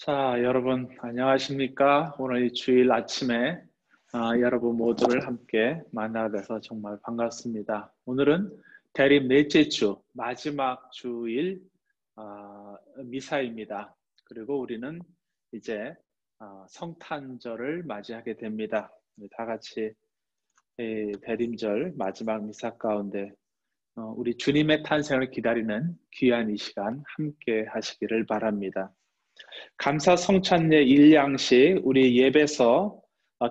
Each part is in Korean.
자, 여러분 안녕하십니까? 오늘 이 주일 아침에 여러분 모두를 함께 만나게 돼서 정말 반갑습니다. 오늘은 대립 넷째 주, 마지막 주일 미사입니다. 그리고 우리는 이제 성탄절을 맞이하게 됩니다. 우리 다 같이 이 대림절 마지막 미사 가운데 우리 주님의 탄생을 기다리는 귀한 이 시간 함께 하시기를 바랍니다. 감사 성찬례 일양식 우리 예배서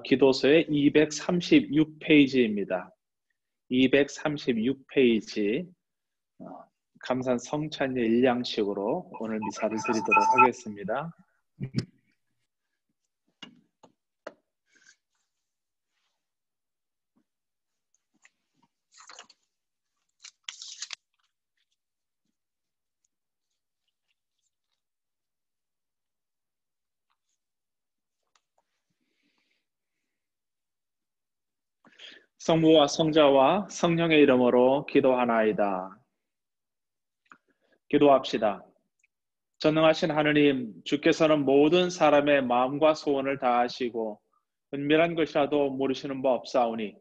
기도서의 236페이지입니다. 236페이지 감사 성찬례 일양식으로 오늘 미사를 드리도록 하겠습니다. 성부와 성자와 성령의 이름으로 기도하나이다. 기도합시다. 전능하신 하느님, 주께서는 모든 사람의 마음과 소원을 다 아시고 은밀한 것이라도 모르시는 바 없사오니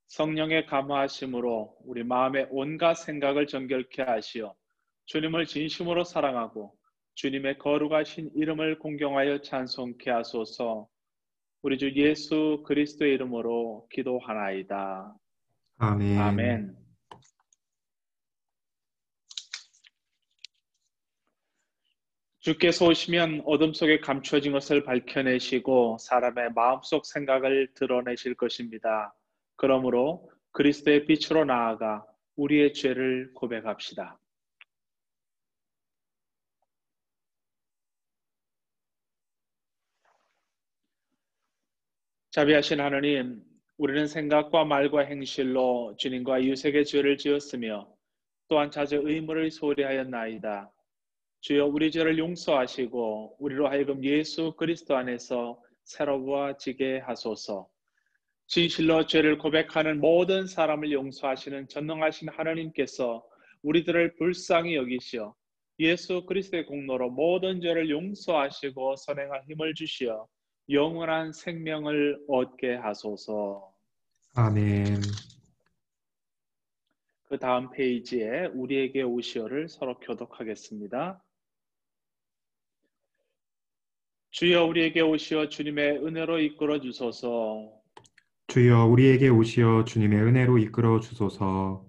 성령의 감화하심으로 우리 마음의 온갖 생각을 정결케 하시어 주님을 진심으로 사랑하고 주님의 거룩하신 이름을 공경하여 찬송케 하소서. 우리 주 예수 그리스도의 이름으로 기도하나이다. 아멘. 아멘. 주께서 오시면 어둠 속에 감추어진 것을 밝혀내시고 사람의 마음속 생각을 드러내실 것입니다. 그러므로 그리스도의 빛으로 나아가 우리의 죄를 고백합시다. 자비하신 하느님, 우리는 생각과 말과 행실로 주님과 이웃에게 죄를 지었으며 또한 자주 의무를 소리하였나이다. 주여 우리 죄를 용서하시고 우리로 하여금 예수 그리스도 안에서 새로워지게 하소서. 진실로 죄를 고백하는 모든 사람을 용서하시는 전능하신 하나님께서 우리들을 불쌍히 여기시어 예수 그리스도의 공로로 모든 죄를 용서하시고 선행할 힘을 주시어 영원한 생명을 얻게 하소서. 아멘. 그 다음 페이지에 우리에게 오시어를 서로 교독하겠습니다. 주여 우리에게 오시어 주님의 은혜로 이끌어 주소서. 주여 우리에게 오시어 주님의 은혜로 이끌어 주소서.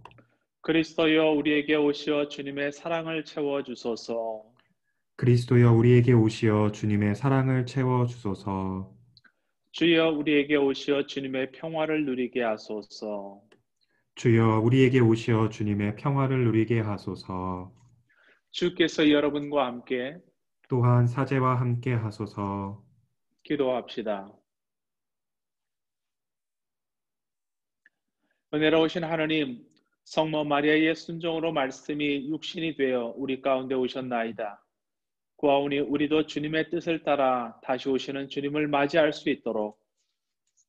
그리스도여 우리에게 오시어 주님의 사랑을 채워 주소서. 그리스도여 우리에게 오시어 주님의 사랑을 채워 주소서. 주여 우리에게 오시어 주님의 평화를 누리게 하소서. 주여 우리에게 오시어 주님의 평화를 누리게 하소서. 주께서 여러분과 함께 또한 사제와 함께 하소서. 기도합시다. 은혜로우신 하느님, 성모 마리아의 순종으로 말씀이 육신이 되어 우리 가운데 오셨나이다. 구하오니 우리도 주님의 뜻을 따라 다시 오시는 주님을 맞이할 수 있도록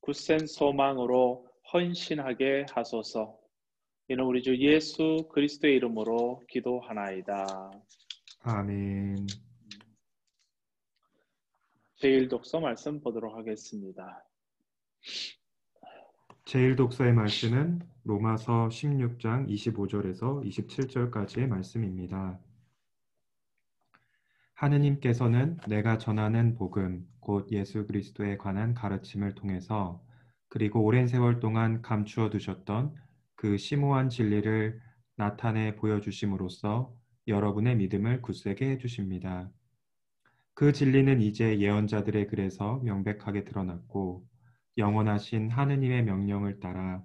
굳센 소망으로 헌신하게 하소서. 이는 우리 주 예수 그리스도의 이름으로 기도하나이다. 아멘. 제1독서 말씀 보도록 하겠습니다. 제1독서의 말씀은 로마서 16장 25절에서 27절까지의 말씀입니다. 하느님께서는 내가 전하는 복음, 곧 예수 그리스도에 관한 가르침을 통해서 그리고 오랜 세월 동안 감추어 두셨던 그 심오한 진리를 나타내 보여주심으로써 여러분의 믿음을 굳세게 해주십니다. 그 진리는 이제 예언자들의 글에서 명백하게 드러났고 영원하신 하느님의 명령을 따라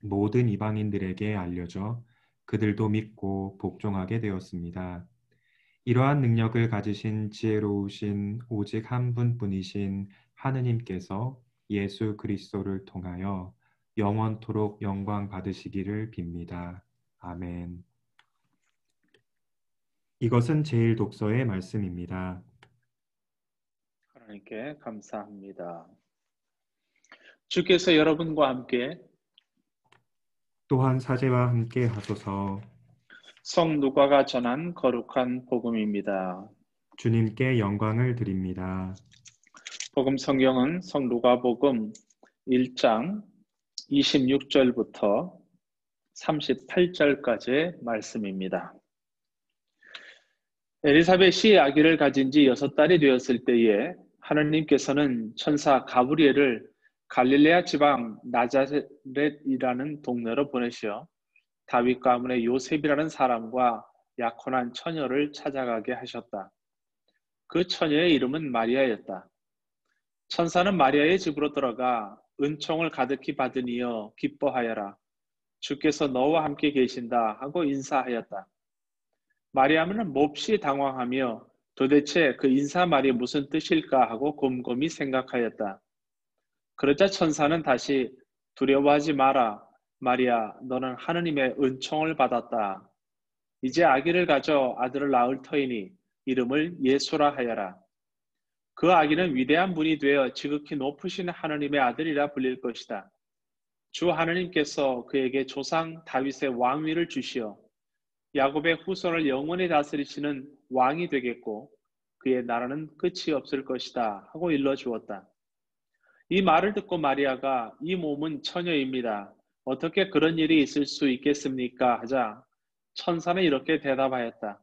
모든 이방인들에게 알려져 그들도 믿고 복종하게 되었습니다. 이러한 능력을 가지신 지혜로우신 오직 한 분뿐이신 하느님께서 예수 그리스도를 통하여 영원토록 영광 받으시기를 빕니다. 아멘. 이것은 제1독서의 말씀입니다. 하나님께 감사합니다. 주께서 여러분과 함께 또한 사제와 함께 하소서. 성 누가가 전한 거룩한 복음입니다. 주님께 영광을 드립니다. 복음 성경은 성루가복음 1장 26절부터 38절까지의 말씀입니다. 엘리사벳이 아기를 가진 지 6달이 되었을 때에 하느님께서는 천사 가브리엘을 갈릴레아 지방 나자렛이라는 동네로 보내시어 다윗 가문의 요셉이라는 사람과 약혼한 처녀를 찾아가게 하셨다. 그 처녀의 이름은 마리아였다. 천사는 마리아의 집으로 들어가 은총을 가득히 받으니여 기뻐하여라. 주께서 너와 함께 계신다 하고 인사하였다. 마리아는 몹시 당황하며 도대체 그 인사말이 무슨 뜻일까 하고 곰곰이 생각하였다. 그러자 천사는 다시 두려워하지 마라. 마리아, 너는 하느님의 은총을 받았다. 이제 아기를 가져 아들을 낳을 터이니 이름을 예수라 하여라. 그 아기는 위대한 분이 되어 지극히 높으신 하느님의 아들이라 불릴 것이다. 주 하느님께서 그에게 조상 다윗의 왕위를 주시어 야곱의 후손을 영원히 다스리시는 왕이 되겠고 그의 나라는 끝이 없을 것이다 하고 일러주었다. 이 말을 듣고 마리아가 이 몸은 처녀입니다. 어떻게 그런 일이 있을 수 있겠습니까? 하자 천사는 이렇게 대답하였다.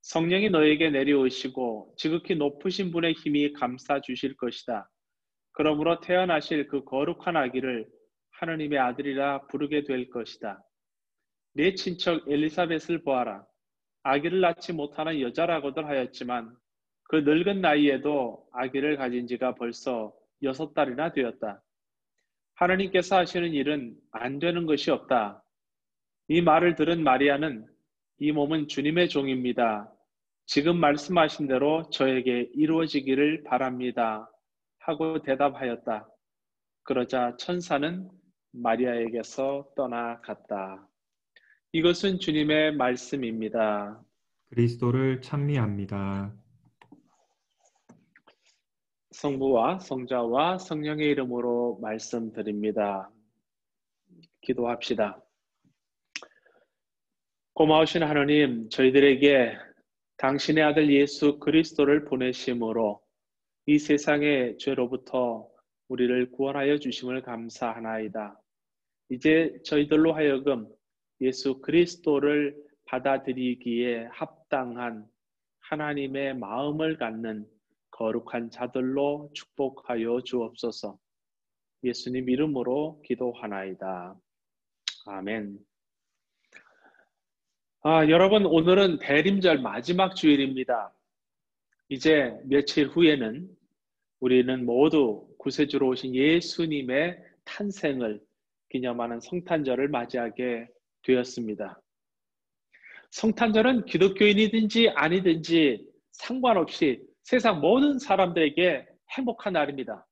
성령이 너에게 내려오시고 지극히 높으신 분의 힘이 감싸 주실 것이다. 그러므로 태어나실 그 거룩한 아기를 하느님의 아들이라 부르게 될 것이다. 네 친척 엘리사벳을 보아라. 아기를 낳지 못하는 여자라고들 하였지만 그 늙은 나이에도 아기를 가진 지가 벌써 6달이나 되었다. 하느님께서 하시는 일은 안 되는 것이 없다. 이 말을 들은 마리아는 이 몸은 주님의 종입니다. 지금 말씀하신 대로 저에게 이루어지기를 바랍니다. 하고 대답하였다. 그러자 천사는 마리아에게서 떠나갔다. 이것은 주님의 말씀입니다. 그리스도를 찬미합니다. 성부와 성자와 성령의 이름으로 말씀드립니다. 기도합시다. 고마우신 하나님, 저희들에게 당신의 아들 예수 그리스도를 보내심으로 이 세상의 죄로부터 우리를 구원하여 주심을 감사하나이다. 이제 저희들로 하여금 예수 그리스도를 받아들이기에 합당한 하나님의 마음을 갖는 거룩한 자들로 축복하여 주옵소서. 예수님 이름으로 기도하나이다. 아멘. 여러분, 오늘은 대림절 마지막 주일입니다. 이제 며칠 후에는 우리는 모두 구세주로 오신 예수님의 탄생을 기념하는 성탄절을 맞이하게 되었습니다. 성탄절은 기독교인이든지 아니든지 상관없이 세상 모든 사람들에게 행복한 날입니다.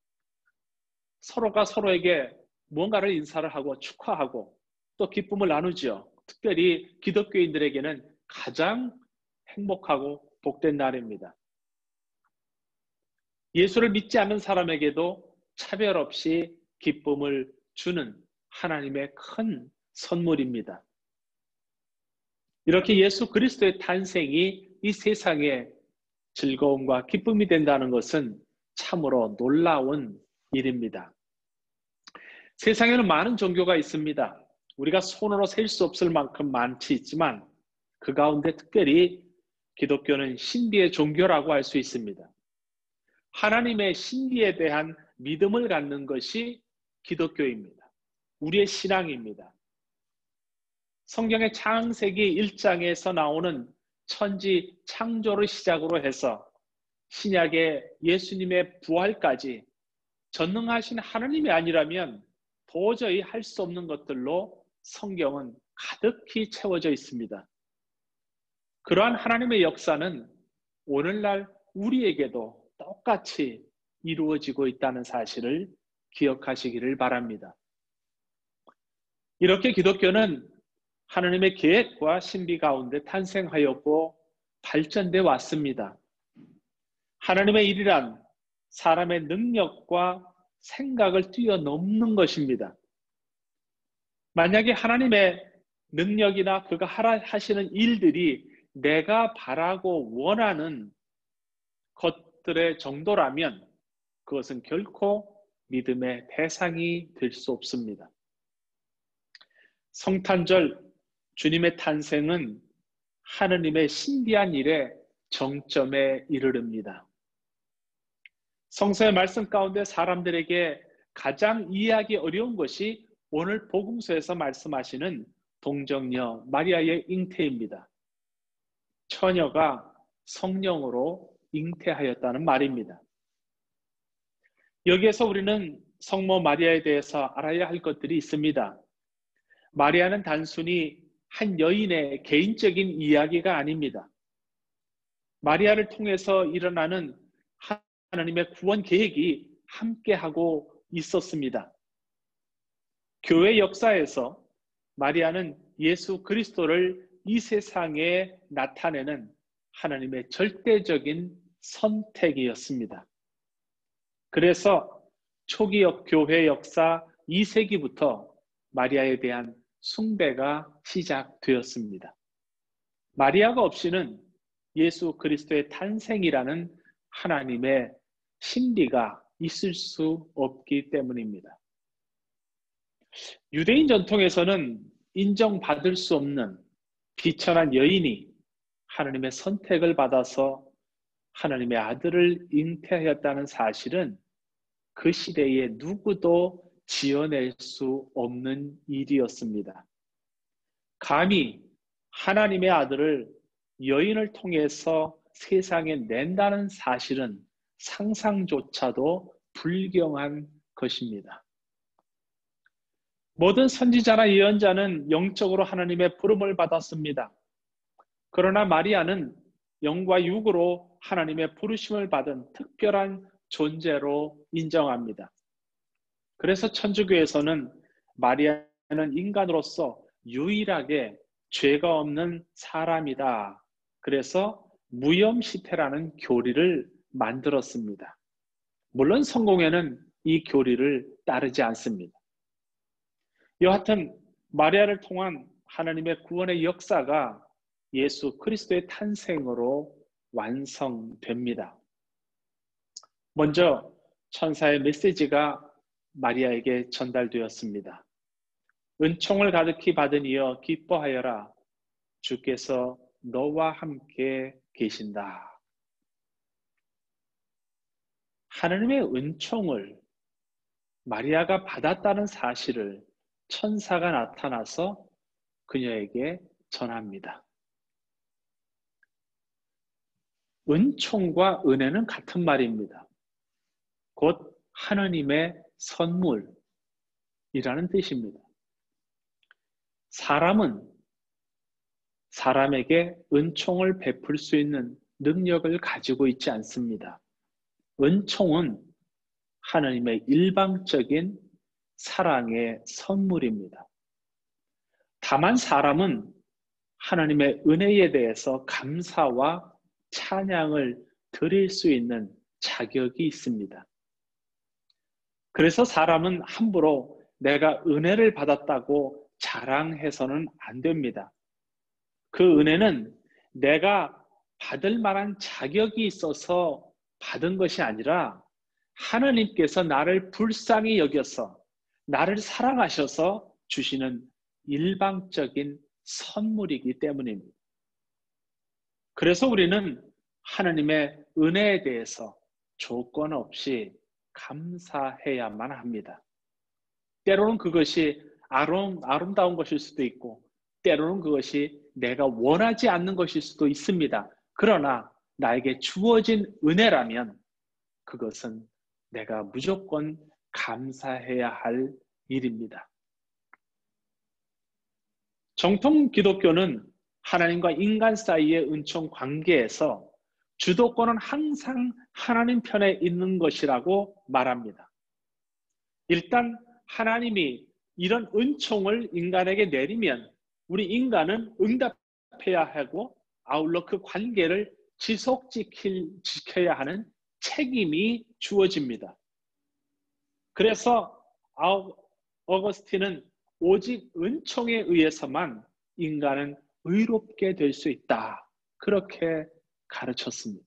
서로가 서로에게 무언가를 인사를 하고 축하하고 또 기쁨을 나누죠. 특별히 기독교인들에게는 가장 행복하고 복된 날입니다. 예수를 믿지 않는 사람에게도 차별 없이 기쁨을 주는 하나님의 큰 선물입니다. 이렇게 예수 그리스도의 탄생이 이 세상에 즐거움과 기쁨이 된다는 것은 참으로 놀라운 일입니다. 세상에는 많은 종교가 있습니다. 우리가 손으로 셀 수 없을 만큼 많지 있지만 그 가운데 특별히 기독교는 신비의 종교라고 할 수 있습니다. 하나님의 신비에 대한 믿음을 갖는 것이 기독교입니다. 우리의 신앙입니다. 성경의 창세기 1장에서 나오는 천지 창조를 시작으로 해서 신약의 예수님의 부활까지 전능하신 하나님이 아니라면 도저히 할 수 없는 것들로 성경은 가득히 채워져 있습니다. 그러한 하나님의 역사는 오늘날 우리에게도 똑같이 이루어지고 있다는 사실을 기억하시기를 바랍니다. 이렇게 기독교는 하나님의 계획과 신비 가운데 탄생하였고 발전돼 왔습니다. 하나님의 일이란 사람의 능력과 생각을 뛰어넘는 것입니다. 만약에 하나님의 능력이나 그가 하시는 일들이 내가 바라고 원하는 것들의 정도라면 그것은 결코 믿음의 대상이 될 수 없습니다. 성탄절 주님의 탄생은 하느님의 신비한 일의 정점에 이르릅니다. 성서의 말씀 가운데 사람들에게 가장 이해하기 어려운 것이 오늘 복음서에서 말씀하시는 동정녀 마리아의 잉태입니다. 처녀가 성령으로 잉태하였다는 말입니다. 여기에서 우리는 성모 마리아에 대해서 알아야 할 것들이 있습니다. 마리아는 단순히 한 여인의 개인적인 이야기가 아닙니다. 마리아를 통해서 일어나는 하나님의 구원 계획이 함께하고 있었습니다. 교회 역사에서 마리아는 예수 그리스도를 이 세상에 나타내는 하나님의 절대적인 선택이었습니다. 그래서 초기 교회 역사 2세기부터 마리아에 대한 숭배가 시작되었습니다. 마리아가 없이는 예수 그리스도의 탄생이라는 하나님의 신비가 있을 수 없기 때문입니다. 유대인 전통에서는 인정받을 수 없는 비천한 여인이 하나님의 선택을 받아서 하나님의 아들을 잉태하였다는 사실은 그 시대에 누구도 지어낼 수 없는 일이었습니다. 감히 하나님의 아들을 여인을 통해서 세상에 낸다는 사실은 상상조차도 불경한 것입니다. 모든 선지자나 예언자는 영적으로 하나님의 부름을 받았습니다. 그러나 마리아는 영과 육으로 하나님의 부르심을 받은 특별한 존재로 인정합니다. 그래서 천주교에서는 마리아는 인간으로서 유일하게 죄가 없는 사람이다. 그래서 무염시태라는 교리를 만들었습니다. 물론 성공회는 이 교리를 따르지 않습니다. 여하튼 마리아를 통한 하나님의 구원의 역사가 예수 그리스도의 탄생으로 완성됩니다. 먼저 천사의 메시지가 마리아에게 전달되었습니다. 은총을 가득히 받은 이여 기뻐하여라. 주께서 너와 함께 계신다. 하나님의 은총을 마리아가 받았다는 사실을 천사가 나타나서 그녀에게 전합니다. 은총과 은혜는 같은 말입니다. 곧 하나님의 선물이라는 뜻입니다. 사람은 사람에게 은총을 베풀 수 있는 능력을 가지고 있지 않습니다. 은총은 하나님의 일방적인 사랑의 선물입니다. 다만 사람은 하나님의 은혜에 대해서 감사와 찬양을 드릴 수 있는 자격이 있습니다. 그래서 사람은 함부로 내가 은혜를 받았다고 자랑해서는 안 됩니다. 그 은혜는 내가 받을 만한 자격이 있어서 받은 것이 아니라 하나님께서 나를 불쌍히 여겨서 나를 사랑하셔서 주시는 일방적인 선물이기 때문입니다. 그래서 우리는 하나님의 은혜에 대해서 조건 없이 감사해야만 합니다. 때로는 그것이 아름다운 것일 수도 있고 때로는 그것이 내가 원하지 않는 것일 수도 있습니다. 그러나 나에게 주어진 은혜라면 그것은 내가 무조건 감사해야 할 일입니다. 정통 기독교는 하나님과 인간 사이의 은총 관계에서 주도권은 항상 하나님 편에 있는 것이라고 말합니다. 일단 하나님이 이런 은총을 인간에게 내리면 우리 인간은 응답해야 하고 아울러 그 관계를 지켜야 하는 책임이 주어집니다. 그래서 어거스틴은 오직 은총에 의해서만 인간은 의롭게 될 수 있다. 그렇게 가르쳤습니다.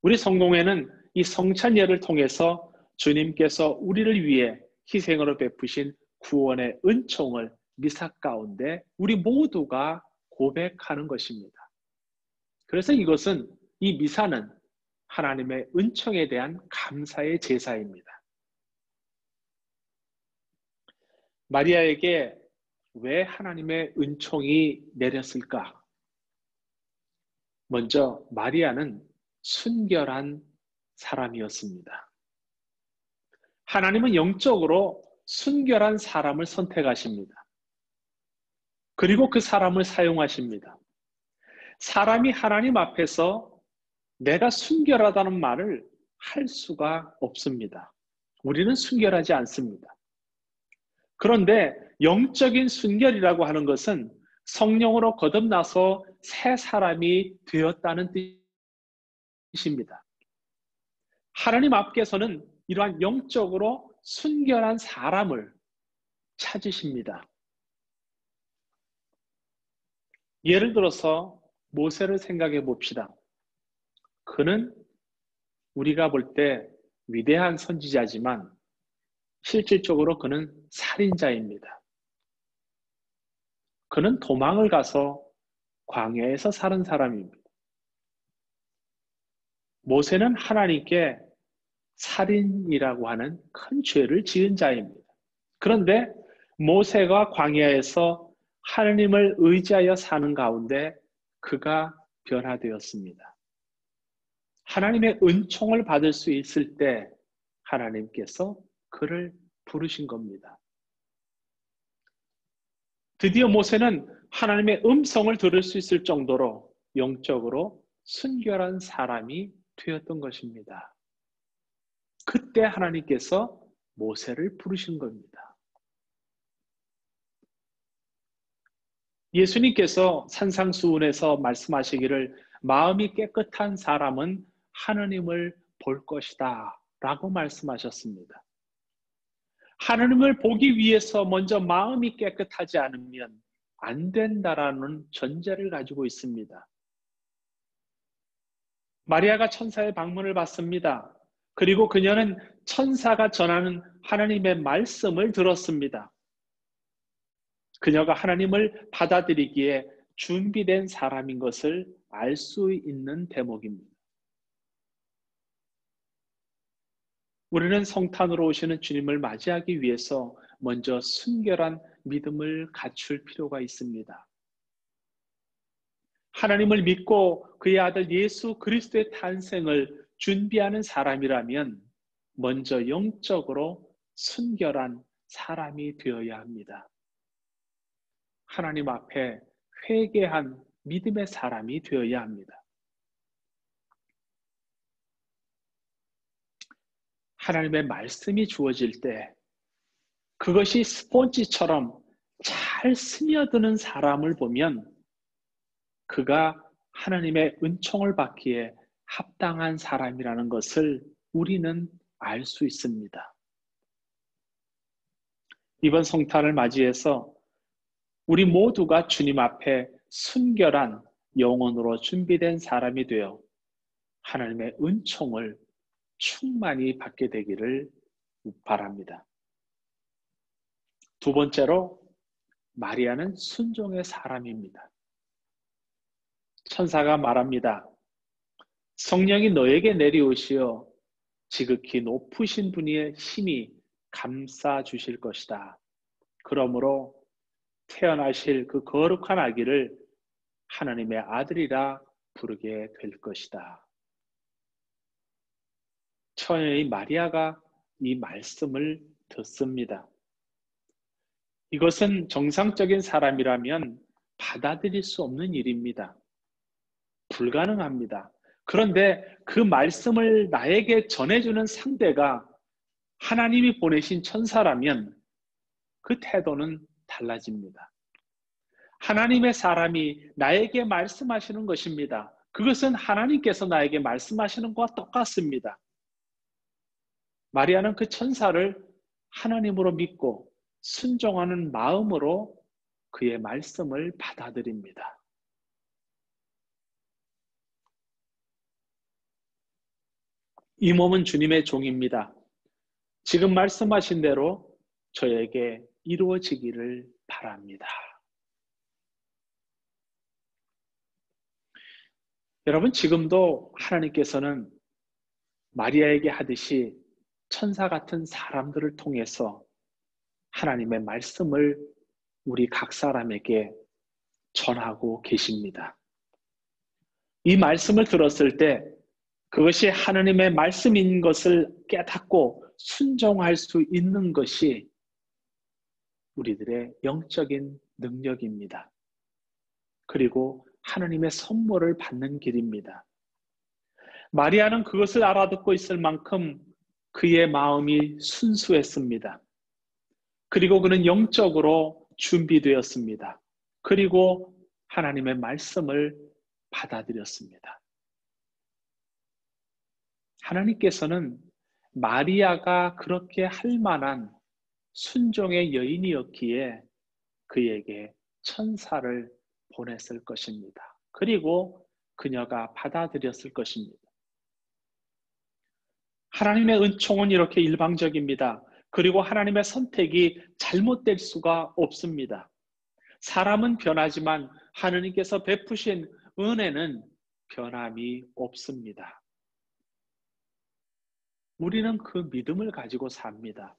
우리 성공회는 이 성찬 예를 통해서 주님께서 우리를 위해 희생으로 베푸신 구원의 은총을 미사 가운데 우리 모두가 고백하는 것입니다. 그래서 이 미사는 하나님의 은총에 대한 감사의 제사입니다. 마리아에게 왜 하나님의 은총이 내렸을까? 먼저 마리아는 순결한 사람이었습니다. 하나님은 영적으로 순결한 사람을 선택하십니다. 그리고 그 사람을 사용하십니다. 사람이 하나님 앞에서 내가 순결하다는 말을 할 수가 없습니다. 우리는 순결하지 않습니다. 그런데 영적인 순결이라고 하는 것은 성령으로 거듭나서 새 사람이 되었다는 뜻입니다. 하나님 앞에서는 이러한 영적으로 순결한 사람을 찾으십니다. 예를 들어서 모세를 생각해 봅시다. 그는 우리가 볼 때 위대한 선지자지만 실질적으로 그는 살인자입니다. 그는 도망을 가서 광야에서 사는 사람입니다. 모세는 하나님께 살인이라고 하는 큰 죄를 지은 자입니다. 그런데 모세가 광야에서 하나님을 의지하여 사는 가운데 그가 변화되었습니다. 하나님의 은총을 받을 수 있을 때 하나님께서 그를 부르신 겁니다. 드디어 모세는 하나님의 음성을 들을 수 있을 정도로 영적으로 순결한 사람이 되었던 것입니다. 그때 하나님께서 모세를 부르신 겁니다. 예수님께서 산상수훈에서 말씀하시기를 마음이 깨끗한 사람은 하나님을 볼 것이다 라고 말씀하셨습니다. 하나님을 보기 위해서 먼저 마음이 깨끗하지 않으면 안 된다라는 전제를 가지고 있습니다. 마리아가 천사의 방문을 받습니다. 그리고 그녀는 천사가 전하는 하나님의 말씀을 들었습니다. 그녀가 하나님을 받아들이기에 준비된 사람인 것을 알 수 있는 대목입니다. 우리는 성탄으로 오시는 주님을 맞이하기 위해서 먼저 순결한 믿음을 갖출 필요가 있습니다. 하나님을 믿고 그의 아들 예수 그리스도의 탄생을 준비하는 사람이라면 먼저 영적으로 순결한 사람이 되어야 합니다. 하나님 앞에 회개한 믿음의 사람이 되어야 합니다. 하나님의 말씀이 주어질 때 그것이 스폰지처럼 잘 스며드는 사람을 보면 그가 하나님의 은총을 받기에 합당한 사람이라는 것을 우리는 알 수 있습니다. 이번 성탄을 맞이해서 우리 모두가 주님 앞에 순결한 영혼으로 준비된 사람이 되어 하나님의 은총을 충만히 받게 되기를 바랍니다. 두 번째로 마리아는 순종의 사람입니다. 천사가 말합니다. 성령이 너에게 내려오시어 지극히 높으신 분의 힘이 감싸 주실 것이다. 그러므로 태어나실 그 거룩한 아기를 하나님의 아들이라 부르게 될 것이다. 처녀인 마리아가 이 말씀을 듣습니다. 이것은 정상적인 사람이라면 받아들일 수 없는 일입니다. 불가능합니다. 그런데 그 말씀을 나에게 전해주는 상대가 하나님이 보내신 천사라면 그 태도는 달라집니다. 하나님의 사람이 나에게 말씀하시는 것입니다. 그것은 하나님께서 나에게 말씀하시는 것과 똑같습니다. 마리아는 그 천사를 하나님으로 믿고 순종하는 마음으로 그의 말씀을 받아들입니다. 이 몸은 주님의 종입니다. 지금 말씀하신 대로 저에게 이루어지기를 바랍니다. 여러분, 지금도 하나님께서는 마리아에게 하듯이 천사 같은 사람들을 통해서 하나님의 말씀을 우리 각 사람에게 전하고 계십니다. 이 말씀을 들었을 때 그것이 하나님의 말씀인 것을 깨닫고 순종할 수 있는 것이 우리들의 영적인 능력입니다. 그리고 하나님의 선물을 받는 길입니다. 마리아는 그것을 알아듣고 있을 만큼 그의 마음이 순수했습니다. 그리고 그는 영적으로 준비되었습니다. 그리고 하나님의 말씀을 받아들였습니다. 하나님께서는 마리아가 그렇게 할 만한 순종의 여인이었기에 그에게 천사를 보냈을 것입니다. 그리고 그녀가 받아들였을 것입니다. 하나님의 은총은 이렇게 일방적입니다. 그리고 하나님의 선택이 잘못될 수가 없습니다. 사람은 변하지만 하나님께서 베푸신 은혜는 변함이 없습니다. 우리는 그 믿음을 가지고 삽니다.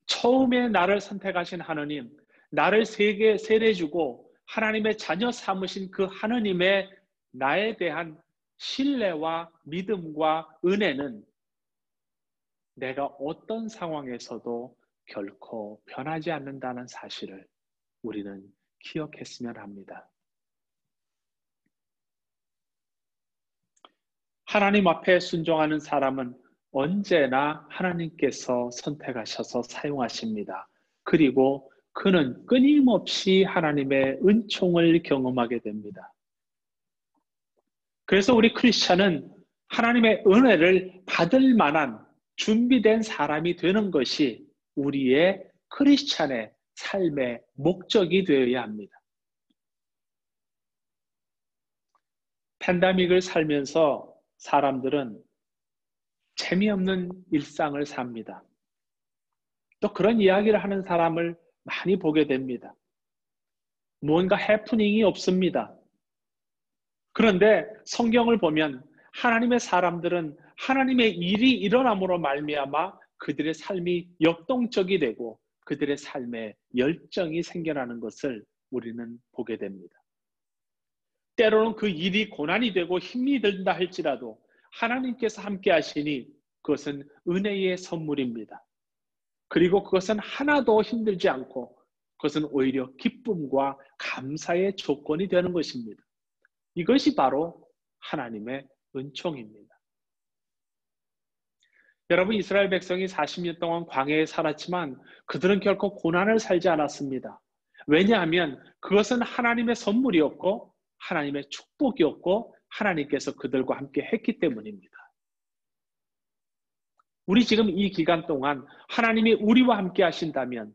처음에 나를 선택하신 하나님, 나를 세례 주고 하나님의 자녀 삼으신 그 하나님의 나에 대한 신뢰와 믿음과 은혜는 내가 어떤 상황에서도 결코 변하지 않는다는 사실을 우리는 기억했으면 합니다. 하나님 앞에 순종하는 사람은 언제나 하나님께서 선택하셔서 사용하십니다. 그리고 그는 끊임없이 하나님의 은총을 경험하게 됩니다. 그래서 우리 크리스찬은 하나님의 은혜를 받을 만한 준비된 사람이 되는 것이 우리의 크리스찬의 삶의 목적이 되어야 합니다. 팬데믹을 살면서 사람들은 재미없는 일상을 삽니다. 또 그런 이야기를 하는 사람을 많이 보게 됩니다. 무언가 해프닝이 없습니다. 그런데 성경을 보면 하나님의 사람들은 하나님의 일이 일어남으로 말미암아 그들의 삶이 역동적이 되고 그들의 삶에 열정이 생겨나는 것을 우리는 보게 됩니다. 때로는 그 일이 고난이 되고 힘이 든다 할지라도 하나님께서 함께 하시니 그것은 은혜의 선물입니다. 그리고 그것은 하나도 힘들지 않고 그것은 오히려 기쁨과 감사의 조건이 되는 것입니다. 이것이 바로 하나님의 은총입니다. 여러분, 이스라엘 백성이 40년 동안 광야에 살았지만 그들은 결코 고난을 살지 않았습니다. 왜냐하면 그것은 하나님의 선물이었고 하나님의 축복이었고 하나님께서 그들과 함께 했기 때문입니다. 우리 지금 이 기간 동안 하나님이 우리와 함께 하신다면,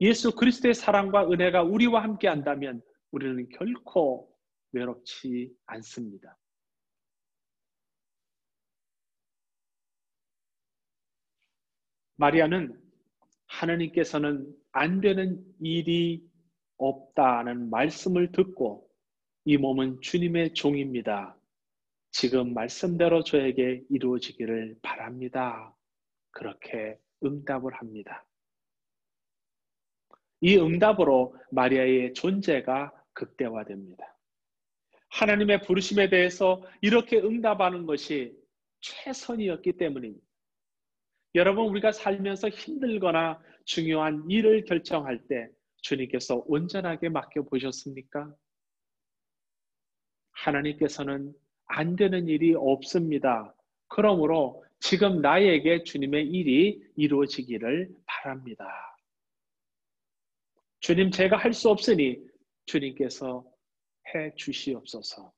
예수 그리스도의 사랑과 은혜가 우리와 함께 한다면 우리는 결코 외롭지 않습니다. 마리아는 하나님께서는 안 되는 일이 없다는 말씀을 듣고 이 몸은 주님의 종입니다. 지금 말씀대로 저에게 이루어지기를 바랍니다. 그렇게 응답을 합니다. 이 응답으로 마리아의 존재가 극대화됩니다. 하나님의 부르심에 대해서 이렇게 응답하는 것이 최선이었기 때문입니다. 여러분, 우리가 살면서 힘들거나 중요한 일을 결정할 때 주님께서 온전하게 맡겨보셨습니까? 하나님께서는 안 되는 일이 없습니다. 그러므로 지금 나에게 주님의 일이 이루어지기를 바랍니다. 주님, 제가 할 수 없으니 주님께서 해 주시옵소서.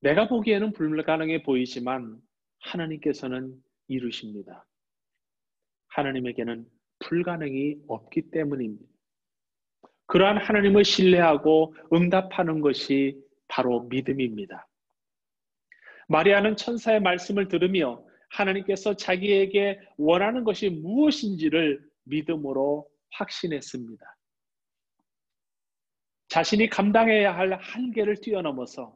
내가 보기에는 불가능해 보이지만 하나님께서는 이루십니다. 하나님에게는 불가능이 없기 때문입니다. 그러한 하나님을 신뢰하고 응답하는 것이 바로 믿음입니다. 마리아는 천사의 말씀을 들으며 하나님께서 자기에게 원하는 것이 무엇인지를 믿음으로 확신했습니다. 자신이 감당해야 할 한계를 뛰어넘어서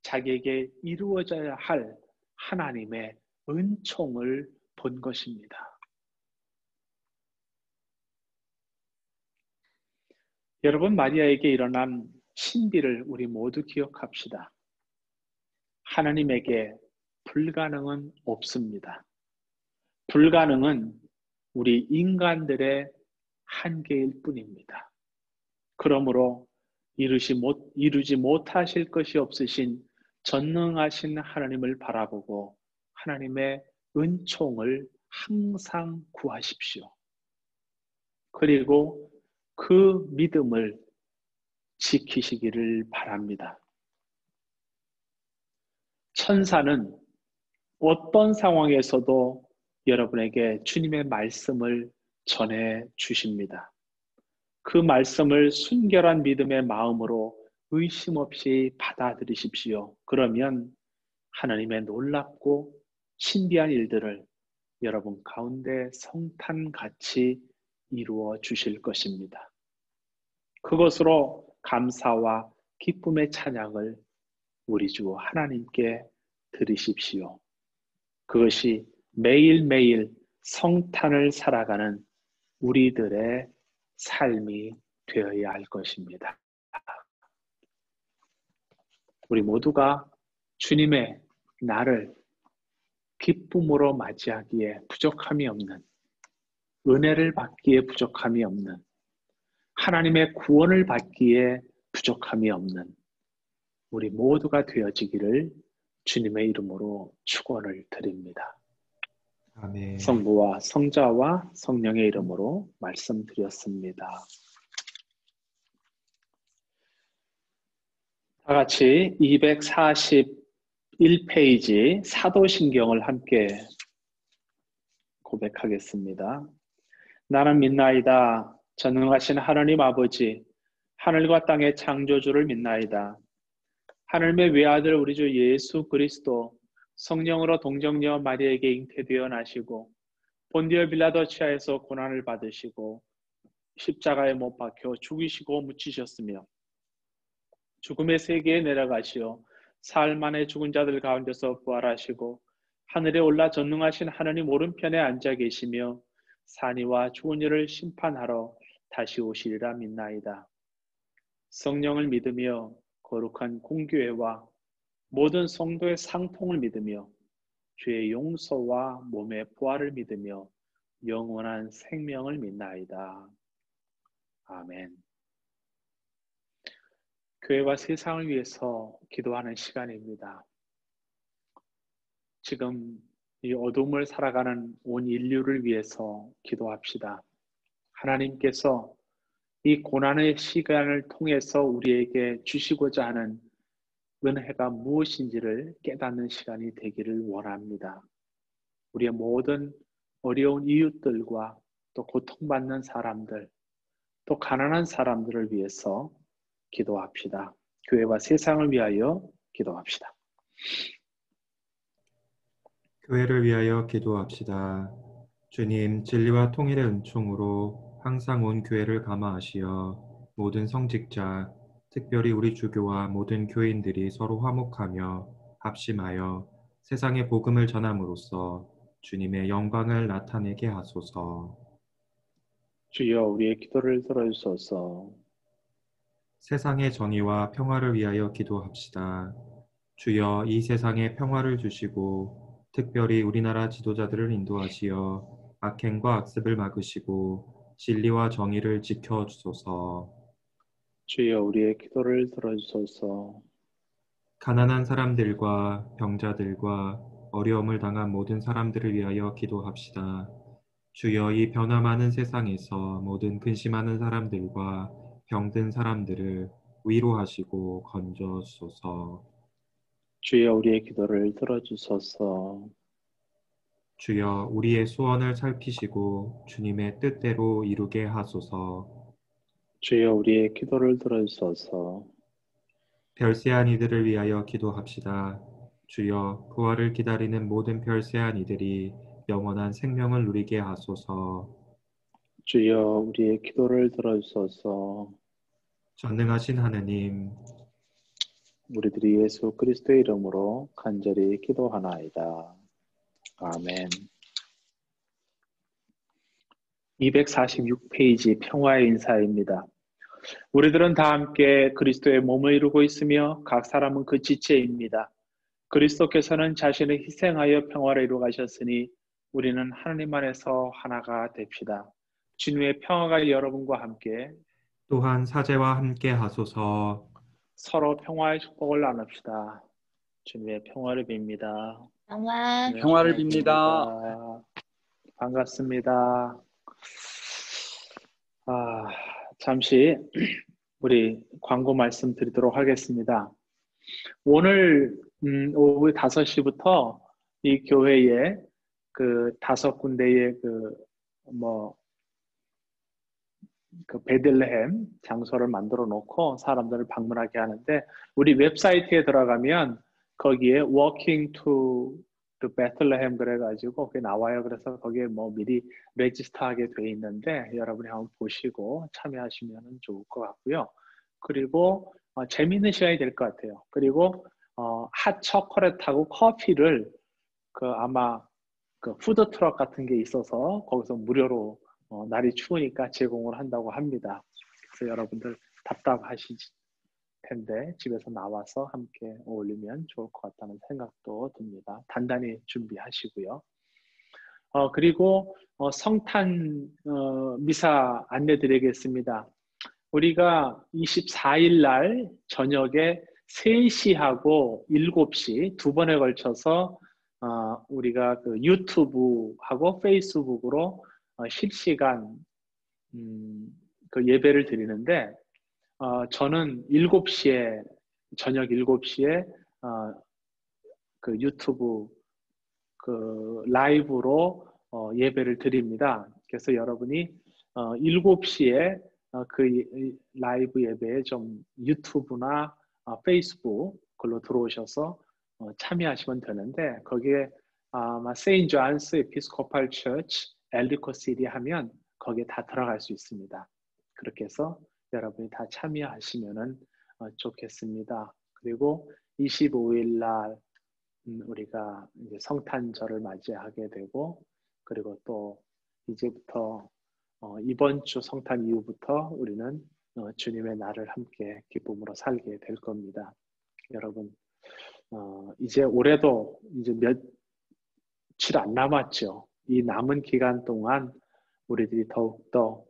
자기에게 이루어져야 할 하나님의 은총을 본 것입니다. 여러분, 마리아에게 일어난 신비를 우리 모두 기억합시다. 하나님에게 불가능은 없습니다. 불가능은 우리 인간들의 한계일 뿐입니다. 그러므로 이루지 못하실 것이 없으신 전능하신 하나님을 바라보고 하나님의 은총을 항상 구하십시오. 그리고 그 믿음을 지키시기를 바랍니다. 천사는 어떤 상황에서도 여러분에게 주님의 말씀을 전해 주십니다. 그 말씀을 순결한 믿음의 마음으로 의심 없이 받아들이십시오. 그러면 하나님의 놀랍고 신비한 일들을 여러분 가운데 성탄같이 이루어 주실 것입니다. 그것으로 감사와 기쁨의 찬양을 우리 주 하나님께 드리십시오. 그것이 매일매일 성탄을 살아가는 우리들의 삶이 되어야 할 것입니다. 우리 모두가 주님의 나를 기쁨으로 맞이하기에 부족함이 없는, 은혜를 받기에 부족함이 없는, 하나님의 구원을 받기에 부족함이 없는 우리 모두가 되어지기를 주님의 이름으로 축원을 드립니다. 아멘. 성부와 성자와 성령의 이름으로 말씀드렸습니다. 다 같이 241페이지 사도신경을 함께 고백하겠습니다. 나는 믿나이다. 전능하신 하나님 아버지, 하늘과 땅의 창조주를 믿나이다. 하늘의 외아들 우리 주 예수 그리스도 성령으로 동정녀 마리아에게 잉태되어 나시고 본디오 빌라도 치하에서 고난을 받으시고 십자가에 못 박혀 죽이시고 묻히셨으며 죽음의 세계에 내려가시어 사흘 만에 죽은 자들 가운데서 부활하시고 하늘에 올라 전능하신 하나님 오른편에 앉아 계시며 산이와 죽은 이를 심판하러 다시 오시리라 믿나이다. 성령을 믿으며 거룩한 공교회와 모든 성도의 상통을 믿으며 죄의 용서와 몸의 부활을 믿으며 영원한 생명을 믿나이다. 아멘. 교회와 세상을 위해서 기도하는 시간입니다. 지금 이 어둠을 살아가는 온 인류를 위해서 기도합시다. 하나님께서 이 고난의 시간을 통해서 우리에게 주시고자 하는 은혜가 무엇인지를 깨닫는 시간이 되기를 원합니다. 우리의 모든 어려운 이웃들과 또 고통받는 사람들, 또 가난한 사람들을 위해서 기도합시다. 교회와 세상을 위하여 기도합시다. 교회를 위하여 기도합시다. 주님, 진리와 통일의 은총으로 항상 온 교회를 감화하시어 모든 성직자, 특별히 우리 주교와 모든 교인들이 서로 화목하며 합심하여 세상의 복음을 전함으로써 주님의 영광을 나타내게 하소서. 주여 우리의 기도를 들어주소서. 세상의 정의와 평화를 위하여 기도합시다. 주여 이 세상에 평화를 주시고 특별히 우리나라 지도자들을 인도하시어 악행과 악습을 막으시고 진리와 정의를 지켜주소서. 주여 우리의 기도를 들어주소서. 가난한 사람들과 병자들과 어려움을 당한 모든 사람들을 위하여 기도합시다. 주여 이 변화 많은 세상에서 모든 근심하는 사람들과 병든 사람들을 위로하시고 건져주소서. 주여 우리의 기도를 들어주소서. 주여 우리의 소원을 살피시고 주님의 뜻대로 이루게 하소서. 주여 우리의 기도를 들어주소서. 별세한 이들을 위하여 기도합시다. 주여 부활을 기다리는 모든 별세한 이들이 영원한 생명을 누리게 하소서. 주여 우리의 기도를 들어주소서. 전능하신 하느님, 우리들이 예수 그리스도의 이름으로 간절히 기도하나이다. 아멘. 246페이지 평화의 인사입니다. 우리들은 다 함께 그리스도의 몸을 이루고 있으며 각 사람은 그 지체입니다. 그리스도께서는 자신을 희생하여 평화를 이루어 가셨으니 우리는 하나님 안에서 하나가 됩시다. 주님의 평화가 여러분과 함께 또한 사제와 함께 하소서. 서로 평화의 축복을 나눕시다. 주님의 평화를 빕니다. 주님의 평화를 빕니다. 반갑습니다. 잠시 우리 광고 말씀드리도록 하겠습니다. 오늘 오후 5시부터 이 교회에 그 5군데의 그 베들레헴 장소를 만들어 놓고 사람들을 방문하게 하는데, 우리 웹사이트에 들어가면 거기에 Walking to the Bethlehem 그래가지고 그게 나와요. 그래서 거기에 뭐 미리 레지스터하게 돼 있는데 여러분이 한번 보시고 참여하시면 좋을 것 같고요. 그리고 재미있는 시간이 될 것 같아요. 그리고 핫 초콜릿하고 커피를 아마 그 푸드 트럭 같은 게 있어서 거기서 무료로 날이 추우니까 제공을 한다고 합니다. 그래서 여러분들 답답하실 텐데 집에서 나와서 함께 어울리면 좋을 것 같다는 생각도 듭니다. 단단히 준비하시고요. 그리고 성탄 미사 안내 드리겠습니다. 우리가 24일 날 저녁에 3시하고 7시 두 번에 걸쳐서 우리가 그 유튜브하고 페이스북으로 실시간 그 예배를 드리는데, 저는 저녁 7시에 그 유튜브 그 라이브로 예배를 드립니다. 그래서 여러분이 7시에 그 라이브 예배에 좀 유튜브나 페이스북 글로 들어오셔서 참여하시면 되는데, 거기에 아마 세인트 존스 에피스코팔 처치 엘리코 시티 하면 거기에 다 들어갈 수 있습니다. 그렇게 해서 여러분이 다 참여하시면 좋겠습니다. 그리고 25일 날 우리가 이제 성탄절을 맞이하게 되고, 그리고 또 이제부터 이번 주 성탄 이후부터 우리는 주님의 날을 함께 기쁨으로 살게 될 겁니다. 여러분, 이제 올해도 이제 며칠 안 남았죠. 이 남은 기간 동안 우리들이 더욱더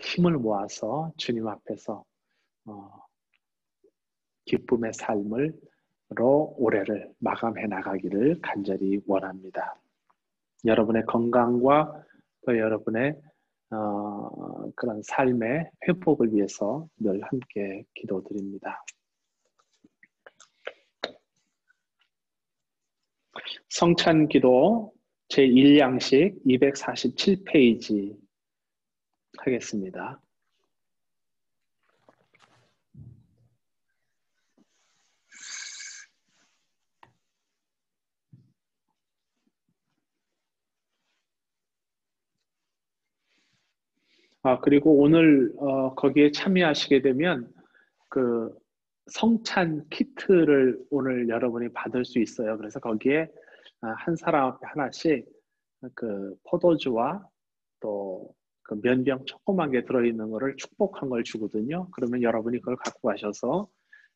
힘을 모아서 주님 앞에서 기쁨의 삶으로 올해를 마감해 나가기를 간절히 원합니다. 여러분의 건강과 또 여러분의 그런 삶의 회복을 위해서 늘 함께 기도드립니다. 성찬기도 제1양식 247페이지 하겠습니다. 그리고 오늘 거기에 참여하시게 되면 그 성찬 키트를 오늘 여러분이 받을 수 있어요. 그래서 거기에 한 사람 앞에 하나씩 그 포도주와 또 그 면병 조그만 게 들어있는 거를 축복한 걸 주거든요. 그러면 여러분이 그걸 갖고 가셔서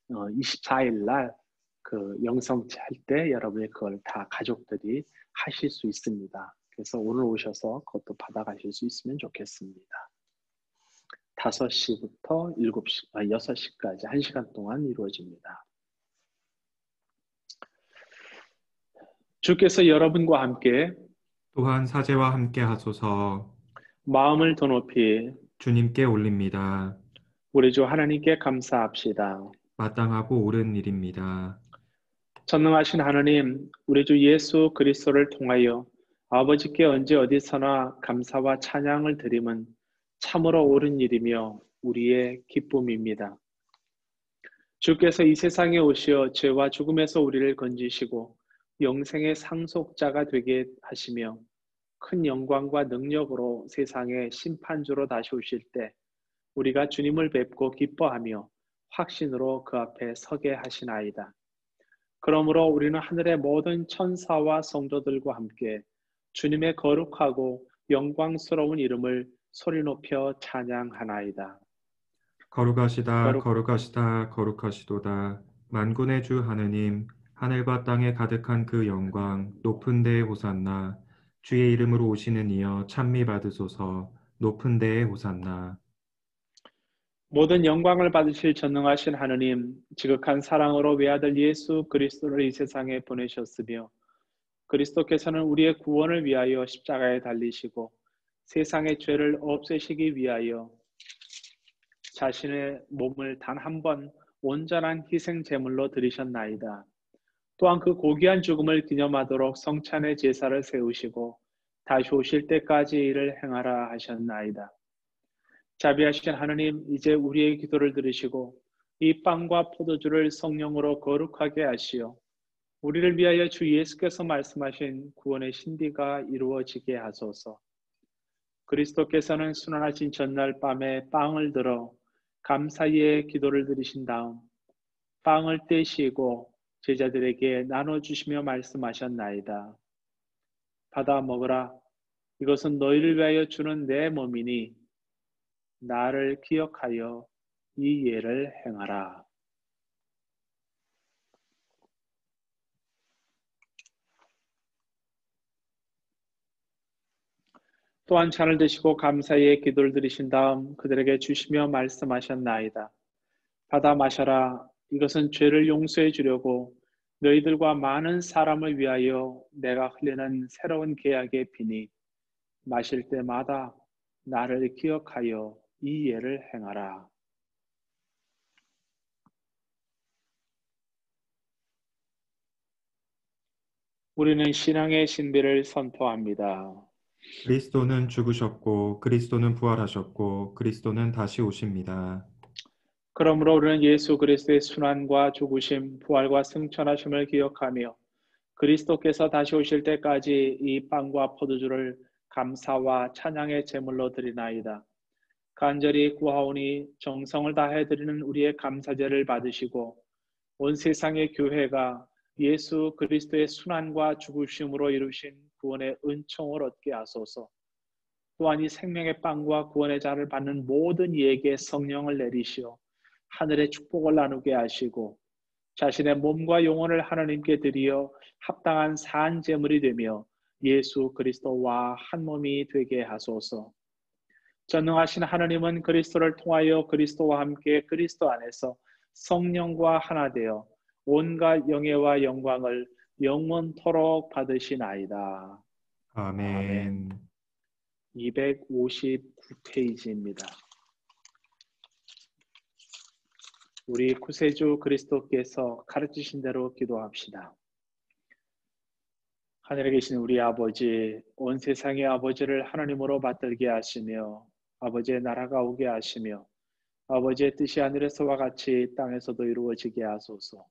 24일 날 그 영성체 할 때 여러분이 그걸 다 가족들이 하실 수 있습니다. 그래서 오늘 오셔서 그것도 받아가실 수 있으면 좋겠습니다. 5시부터 6시까지 1시간 동안 이루어집니다. 주께서 여러분과 함께 또한 사제와 함께 하소서. 마음을 더 높이 주님께 올립니다. 우리 주 하나님께 감사합시다. 마땅하고 옳은 일입니다. 전능하신 하나님, 우리 주 예수 그리스도를 통하여 아버지께 언제 어디서나 감사와 찬양을 드림은 참으로 옳은 일이며 우리의 기쁨입니다. 주께서 이 세상에 오시어 죄와 죽음에서 우리를 건지시고 영생의 상속자가 되게 하시며 큰 영광과 능력으로 세상의 심판주로 다시 오실 때 우리가 주님을 뵙고 기뻐하며 확신으로 그 앞에 서게 하시나이다. 그러므로 우리는 하늘의 모든 천사와 성도들과 함께 주님의 거룩하고 영광스러운 이름을 소리 높여 찬양하나이다. 거룩하시다, 거룩 거룩하시다, 거룩하시도다. 만군의 주 하느님, 하늘과 땅에 가득한 그 영광, 높은 데에 호산나. 주의 이름으로 오시는 이여 찬미 받으소서. 높은 데에 호산나. 모든 영광을 받으실 전능하신 하느님, 지극한 사랑으로 외아들 예수 그리스도를 이 세상에 보내셨으며 그리스도께서는 우리의 구원을 위하여 십자가에 달리시고 세상의 죄를 없애시기 위하여 자신의 몸을 단 한 번 온전한 희생 제물로 드리셨나이다. 또한 그 고귀한 죽음을 기념하도록 성찬의 제사를 세우시고 다시 오실 때까지 이를 행하라 하셨나이다. 자비하신 하느님, 이제 우리의 기도를 들으시고 이 빵과 포도주를 성령으로 거룩하게 하시어 우리를 위하여 주 예수께서 말씀하신 구원의 신비가 이루어지게 하소서. 그리스도께서는 순환하신 전날 밤에 빵을 들어 감사의 기도를 드리신 다음 빵을 떼시고 제자들에게 나눠주시며 말씀하셨나이다. 받아 먹으라. 이것은 너희를 위하여 주는 내 몸이니 나를 기억하여 이 예를 행하라. 또한 잔을 드시고 감사의 기도를 드리신 다음 그들에게 주시며 말씀하셨나이다. 받아 마셔라. 이것은 죄를 용서해 주려고 너희들과 많은 사람을 위하여 내가 흘리는 새로운 계약의 피니 마실 때마다 나를 기억하여 이 예를 행하라. 우리는 신앙의 신비를 선포합니다. 그리스도는 죽으셨고, 그리스도는 부활하셨고, 그리스도는 다시 오십니다. 그러므로 우리는 예수 그리스도의 순환과 죽으심, 부활과 승천하심을 기억하며 그리스도께서 다시 오실 때까지 이 빵과 포도주를 감사와 찬양의 제물로 드리나이다. 간절히 구하오니 정성을 다해 드리는 우리의 감사제를 받으시고 온 세상의 교회가 예수 그리스도의 순환과 죽으심으로 이루신 구원의 은총을 얻게 하소서. 또한 이 생명의 빵과 구원의 잔을 받는 모든 이에게 성령을 내리시어 하늘의 축복을 나누게 하시고 자신의 몸과 영혼을 하나님께 드리어 합당한 산 제물이 되며 예수 그리스도와 한 몸이 되게 하소서. 전능하신 하나님은 그리스도를 통하여 그리스도와 함께 그리스도 안에서 성령과 하나 되어 온갖 영예와 영광을 영원토록 받으시나이다. 아멘. 아멘. 259페이지입니다. 우리 구세주 그리스도께서 가르치신 대로 기도합시다. 하늘에 계신 우리 아버지, 온 세상의 아버지를 하나님으로 받들게 하시며 아버지의 나라가 오게 하시며 아버지의 뜻이 하늘에서와 같이 땅에서도 이루어지게 하소서.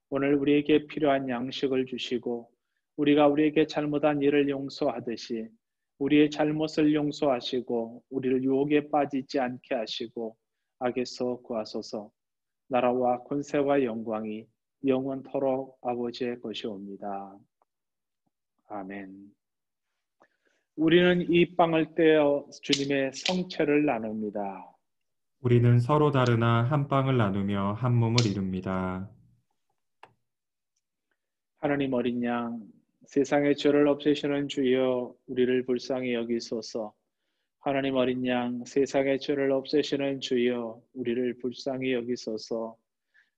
오늘 우리에게 필요한 양식을 주시고 우리가 우리에게 잘못한 일을 용서하듯이 우리의 잘못을 용서하시고 우리를 유혹에 빠지지 않게 하시고 악에서 구하소서. 나라와 권세와 영광이 영원토록 아버지의 것이옵니다. 아멘. 우리는 이 빵을 떼어 주님의 성체를 나눕니다. 우리는 서로 다르나 한 빵을 나누며 한 몸을 이룹니다. 하나님 어린 양, 세상의 죄를 없애시는 주여 우리를 불쌍히 여기소서. 하나님 어린 양, 세상의 죄를 없애시는 주여 우리를 불쌍히 여기소서.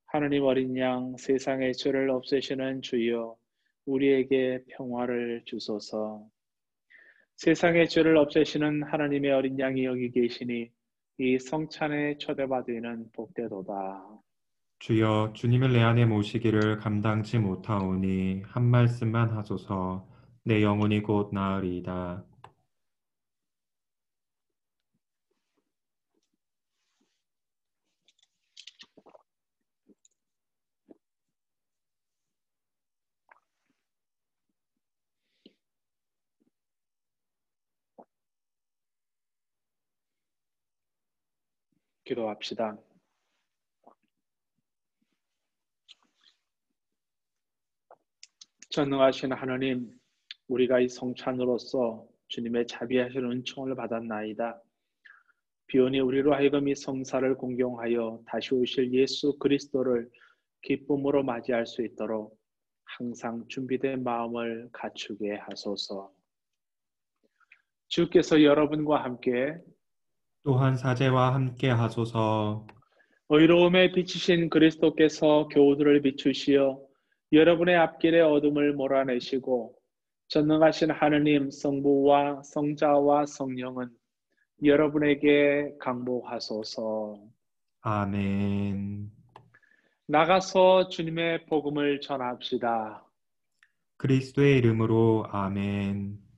하나님 어린 양, 세상의 죄를 없애시는 주여 우리에게 평화를 주소서. 세상의 죄를 없애시는 하나님의 어린 양이 여기 계시니 이 성찬에 초대받으는 복되도다. 주여, 주님을 내 안에 모시기를 감당치 못하오니 한 말씀만 하소서. 내 영혼이 곧 나으리이다. 기도합시다. 전능하신 하나님, 우리가 이 성찬으로서 주님의 자비하신 은총을 받았나이다. 비오니 우리로 하여금 이 성사를 공경하여 다시 오실 예수 그리스도를 기쁨으로 맞이할 수 있도록 항상 준비된 마음을 갖추게 하소서. 주께서 여러분과 함께 또한 사제와 함께 하소서. 의로움에 비치신 그리스도께서 교우들을 비추시어 여러분의 앞길의 어둠을 몰아내시고 전능하신 하느님 성부와 성자와 성령은 여러분에게 강복하소서. 아멘. 나가서 주님의 복음을 전합시다. 그리스도의 이름으로 아멘.